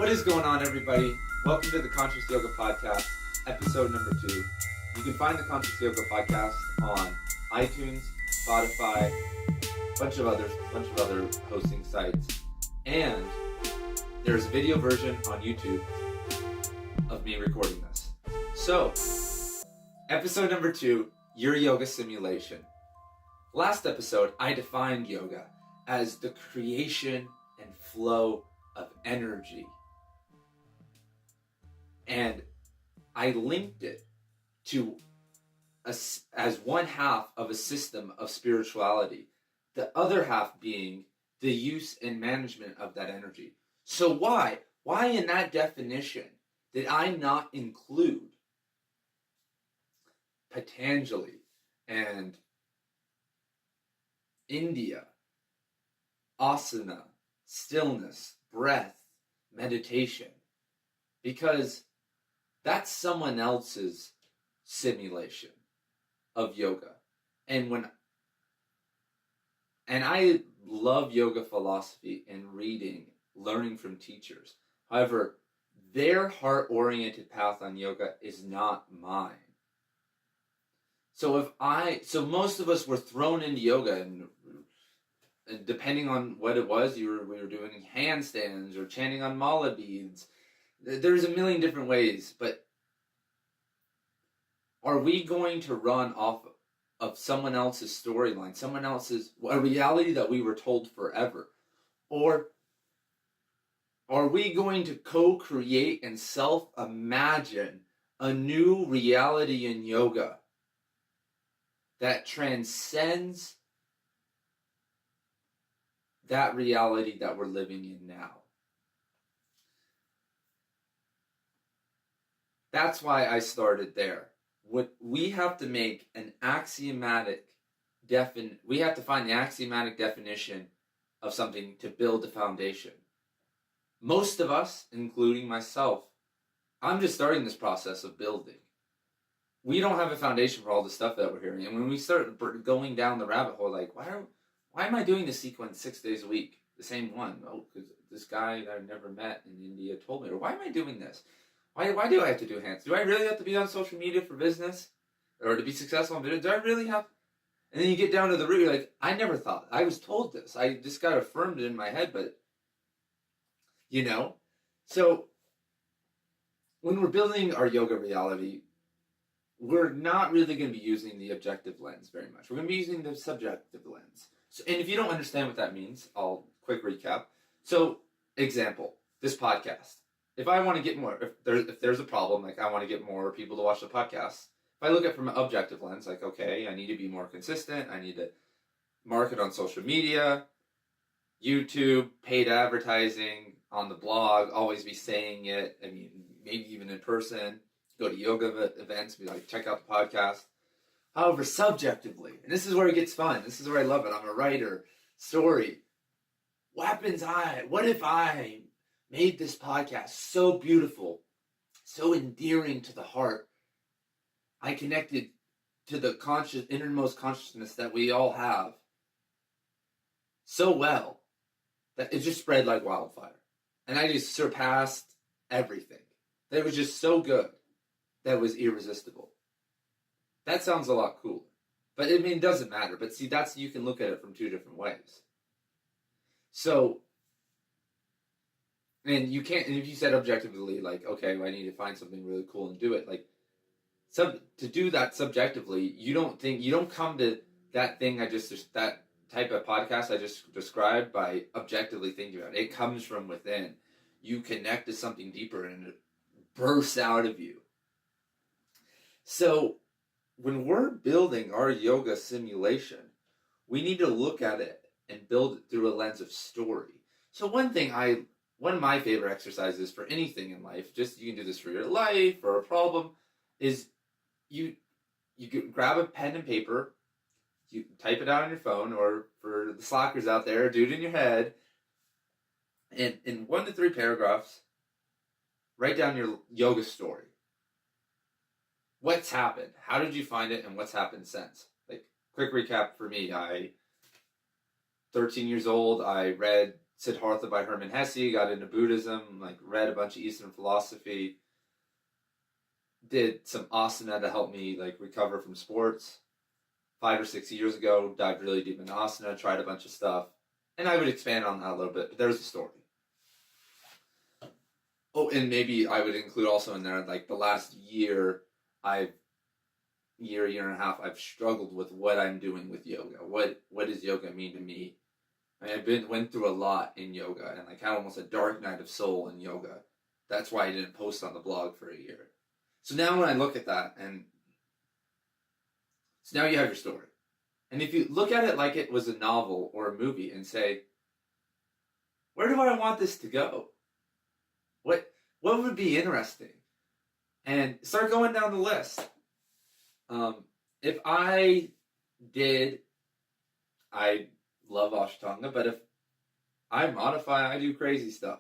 What is going on, everybody? Welcome to the Conscious Yoga Podcast, episode number 2. You can find the Conscious Yoga Podcast on iTunes, Spotify, a bunch of other hosting sites, and there's a video version on YouTube of me recording this. So, episode number 2, your yoga simulation. Last episode, I defined yoga as the creation and flow of energy. And I linked it to as one half of a system of spirituality, the other half being the use and management of that energy. So why in that definition did I not include Patanjali and India, asana, stillness, breath, meditation? Because that's someone else's simulation of yoga. And I love yoga philosophy and reading, learning from teachers. However, their heart-oriented path on yoga is not mine. So most of us were thrown into yoga, and depending on what it was, we were doing handstands or chanting on mala beads. There's a million different ways, but are we going to run off of someone else's storyline, a reality that we were told forever? Or are we going to co-create and self-imagine a new reality in yoga that transcends that reality that we're living in now? That's why I started there. We have to make an axiomatic we have to find the axiomatic definition of something to build the foundation. Most of us, including myself, I'm just starting this process of building. We don't have a foundation for all the stuff that we're hearing. And when we start going down the rabbit hole, like, why am I doing this sequence 6 days a week? The same one? Oh, because this guy that I've never met in India told me. Or why am I doing this? Why do I have to do hands? Do I really have to be on social media for business? Or to be successful on video? Do I really have? And then you get down to the root, you're like, I never thought. I was told this. I just got affirmed in my head, but, So, when we're building our yoga reality, we're not really going to be using the objective lens very much. We're going to be using the subjective lens. So, and if you don't understand what that means, I'll quick recap. So, example, this podcast. If I want to get more, if there's a problem, like I want to get more people to watch the podcast, if I look at it from an objective lens, like, okay, I need to be more consistent, I need to market on social media, YouTube, paid advertising, on the blog, always be saying it, I mean, maybe even in person, go to yoga events, be like, check out the podcast. However, subjectively, and this is where it gets fun, this is where I love it, I'm a writer, story. What if I made this podcast so beautiful, so endearing to the heart? I connected to the innermost consciousness that we all have so well that it just spread like wildfire. And I just surpassed everything. That was just so good. That was irresistible. That sounds a lot cooler. But I mean, it doesn't matter. But see, you can look at it from two different ways. So, and you can't, and if you said objectively, like, okay, well, I need to find something really cool and do it, like, to do that subjectively, you don't come to that thing that type of podcast I just described by objectively thinking about it. It comes from within. You connect to something deeper and it bursts out of you. So, when we're building our yoga simulation, we need to look at it and build it through a lens of story. So one of my favorite exercises for anything in life, just you can do this for your life or a problem, is you grab a pen and paper, you type it out on your phone, or for the slackers out there, do it in your head, and in 1 to 3 paragraphs, write down your yoga story. What's happened? How did you find it, and what's happened since? Like, quick recap for me, 13 years old, I read Siddhartha by Hermann Hesse, got into Buddhism, like read a bunch of Eastern philosophy, did some asana to help me like recover from sports. 5 or 6 years ago, dived really deep into asana, tried a bunch of stuff, and I would expand on that a little bit, but there's the story. Oh, and maybe I would include also in there, like the last year, year and a half, I've struggled with what I'm doing with yoga. What does yoga mean to me? I mean, went through a lot in yoga, and like had almost a dark night of soul in yoga. That's why I didn't post on the blog for a year. So now when I look at that, and so now you have your story. And if you look at it like it was a novel or a movie and say, where do I want this to go? What would be interesting? And start going down the list. If I love Ashtanga, but if I modify, I do crazy stuff.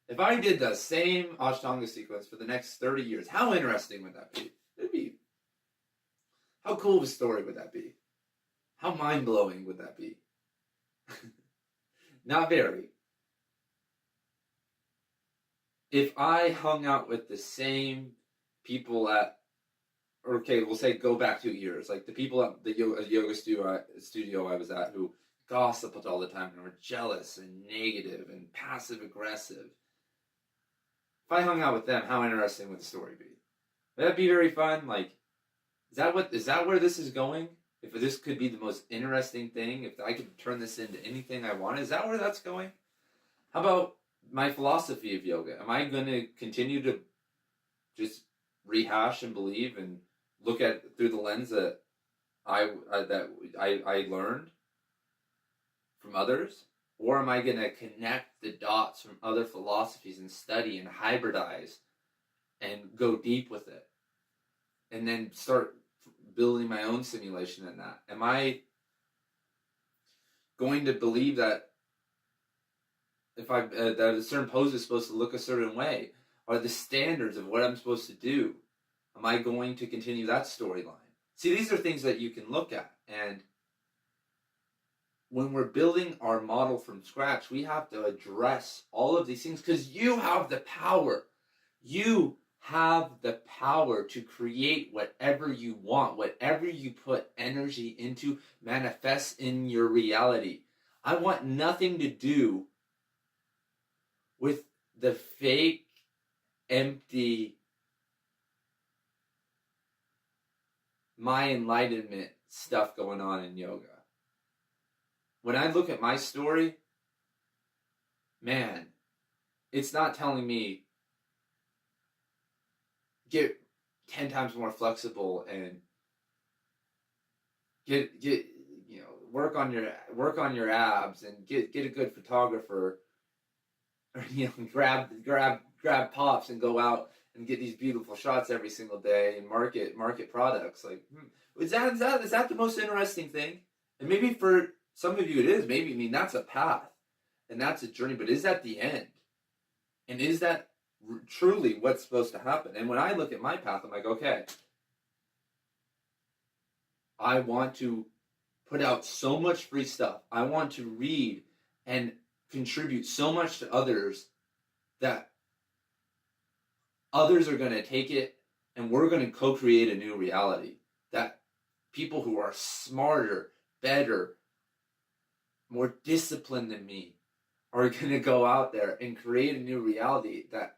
If I did the same Ashtanga sequence for the next 30 years, how interesting would that be? How cool of a story would that be? How mind-blowing would that be? Not very. If I hung out with the same people we'll say go back 2 years, like the people at the yoga studio I was at who gossiped all the time and were jealous and negative and passive aggressive. If I hung out with them, how interesting would the story be? Would that be very fun? Like, is that where this is going? If this could be the most interesting thing, if I could turn this into anything I want, is that where that's going? How about my philosophy of yoga? Am I going to continue to just rehash and believe and look at through the lens that I learned from others? Or am I going to connect the dots from other philosophies and study and hybridize and go deep with it? And then start building my own simulation in that? Am I going to believe that that a certain pose is supposed to look a certain way? Are the standards of what I'm supposed to do? Am I going to continue that storyline? See, these are things that you can look at. And when we're building our model from scratch, we have to address all of these things because you have the power. You have the power to create whatever you want. Whatever you put energy into manifests in your reality. I want nothing to do with the fake, empty, my enlightenment stuff going on in yoga. When I look at my story, man, it's not telling me get 10 times more flexible and get work on your abs and get a good photographer, or grab pops and go out and get these beautiful shots every single day and market products. Like, is that the most interesting thing? And maybe for some of you it is. Maybe, I mean, that's a path and that's a journey, but is that the end? And is that truly what's supposed to happen? And when I look at my path, I'm like, okay, I want to put out so much free stuff. I want to read and contribute so much to others that others are going to take it and we're going to co-create a new reality. That people who are smarter, better, more disciplined than me are going to go out there and create a new reality that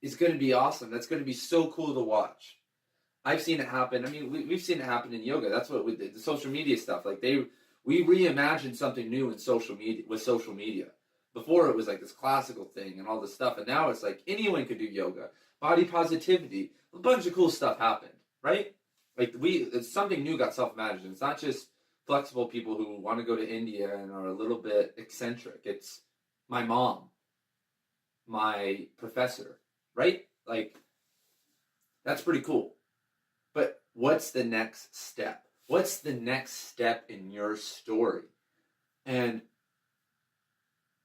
is going to be awesome. That's going to be so cool to watch. I've seen it happen. I mean, we've seen it happen in yoga. That's what we did. The social media stuff. Like we reimagined something new in social media with social media. Before it was like this classical thing and all this stuff, and now it's like anyone could do yoga. Body positivity, a bunch of cool stuff happened, right? Like something new got self-imagined. It's not just flexible people who want to go to India and are a little bit eccentric. It's my mom, my professor, right? Like, that's pretty cool. But what's the next step? What's the next step in your story? And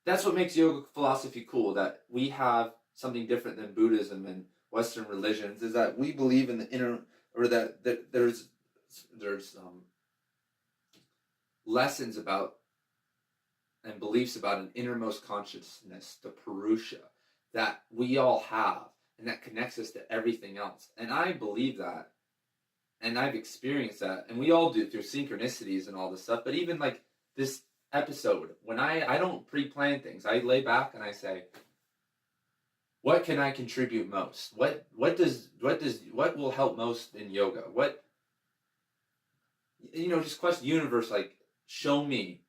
that's what makes yoga philosophy cool, that we have something different than Buddhism and Western religions, is that we believe in the inner, or that there's lessons about and beliefs about an innermost consciousness, the Purusha, that we all have, and that connects us to everything else. And I believe that, and I've experienced that, and we all do through synchronicities and all this stuff. But even like this episode, when I don't pre-plan things, I lay back and I say, what can I contribute most? What will help most in yoga? What, just question the universe, like, show me.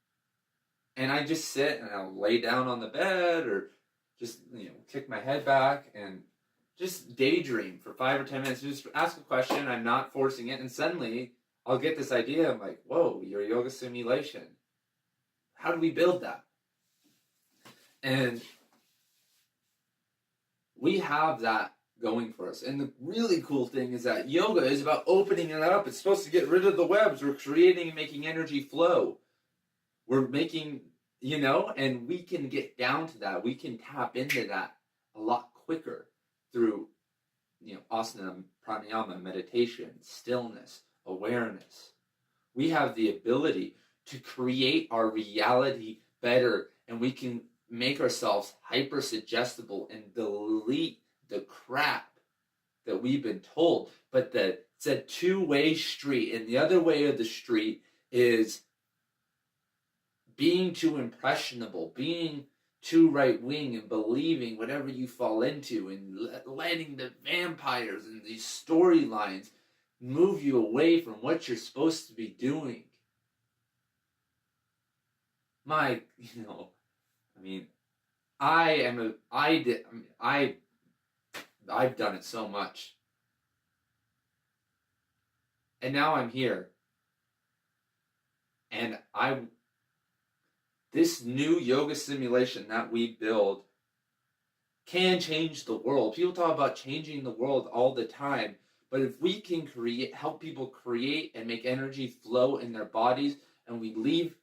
And I just sit and I'll lay down on the bed or just, kick my head back and just daydream for 5 or 10 minutes. Just ask a question. I'm not forcing it. And suddenly I'll get this idea. I'm like, whoa, your yoga simulation. How do we build that? And we have that going for us. And the really cool thing is that yoga is about opening it up. It's supposed to get rid of the webs. We're creating and making energy flow. We're making, and we can get down to that. We can tap into that a lot quicker through, asana, pranayama, meditation, stillness, awareness. We have the ability to create our reality better, and we can make ourselves hyper suggestible and delete the crap that we've been told. But it's a two-way street, and the other way of the street is being too impressionable, being too right-wing and believing whatever you fall into, and letting the vampires and these storylines move you away from what you're supposed to be doing. I've done it so much. And now I'm here. And this new yoga simulation that we build can change the world. People talk about changing the world all the time, but if we can help people create and make energy flow in their bodies, and we leave,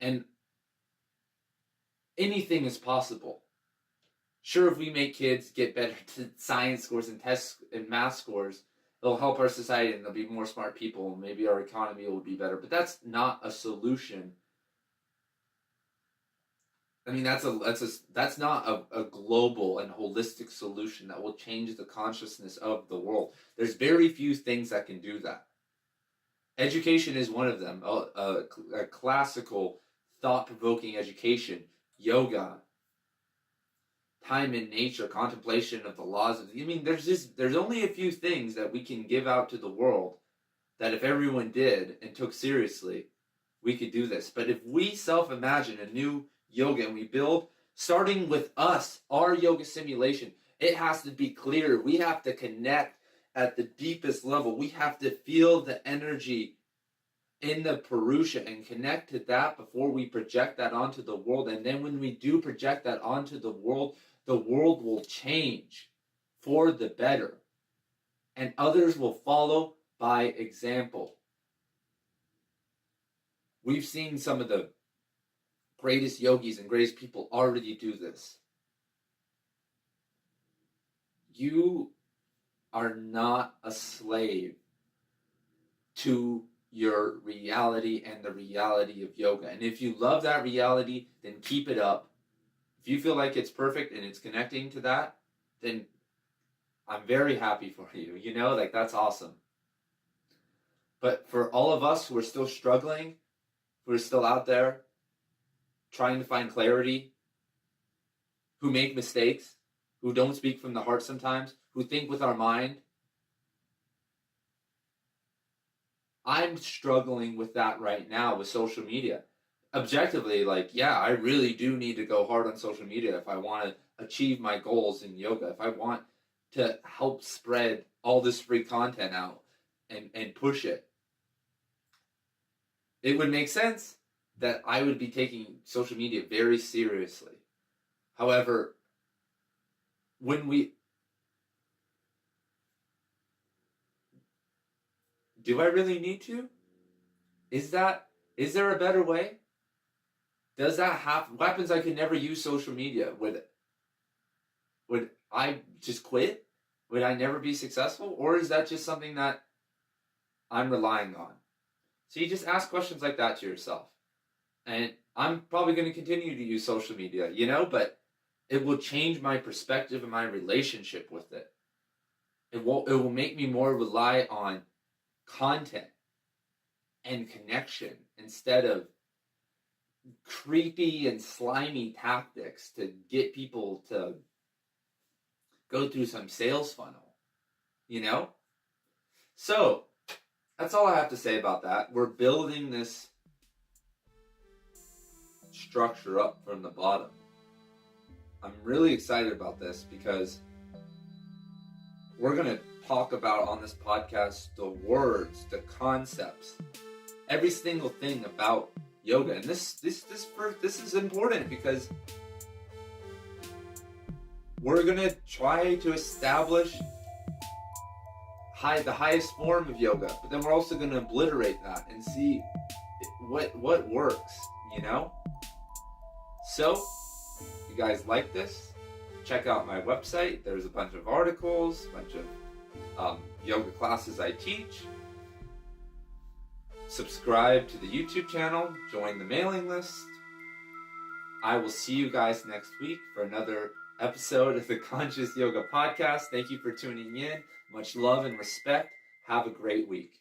and anything is possible. Sure, if we make kids get better to science scores and tests and math scores, it'll help our society and there'll be more smart people, and maybe our economy will be better. But that's not a solution. I mean, that's not a global and holistic solution that will change the consciousness of the world. There's very few things that can do that. Education is one of them. A classical, thought-provoking education, yoga, time in nature, contemplation of the laws of. There's only a few things that we can give out to the world that if everyone did and took seriously, we could do this. But if we self-imagine a new yoga and we build, starting with us, our yoga simulation, it has to be clear. We have to connect at the deepest level. We have to feel the energy in the Purusha and connect to that before we project that onto the world. And then when we do project that onto the world will change for the better. And others will follow by example. We've seen some of the greatest yogis and greatest people already do this. You are not a slave to your reality and the reality of yoga. And if you love that reality, then keep it up. If you feel like it's perfect and it's connecting to that, then I'm very happy for you. That's awesome. But for all of us who are still struggling, who are still out there, trying to find clarity, who make mistakes, who don't speak from the heart sometimes, who think with our mind. I'm struggling with that right now with social media. Objectively, I really do need to go hard on social media if I want to achieve my goals in yoga, if I want to help spread all this free content out and push it. It would make sense that I would be taking social media very seriously. However, do I really need to? Is there a better way? Does that happen? What happens I could never use social media? Would I just quit? Would I never be successful? Or is that just something that I'm relying on? So you just ask questions like that to yourself. And I'm probably going to continue to use social media, but it will change my perspective and my relationship with it. It will make me more rely on content and connection instead of creepy and slimy tactics to get people to go through some sales funnel, So, that's all I have to say about that. We're building this structure up from the bottom. I'm really excited about this because we're going to talk about on this podcast the words, the concepts, every single thing about yoga. And this is important because we're going to try to establish the highest form of yoga, but then we're also going to obliterate that and see what works, So, if you guys like this, check out my website. There's a bunch of articles, a bunch of yoga classes I teach. Subscribe to the YouTube channel, join the mailing list. I will see you guys next week for another episode of the Conscious Yoga Podcast. Thank you for tuning in. Much love and respect. Have a great week.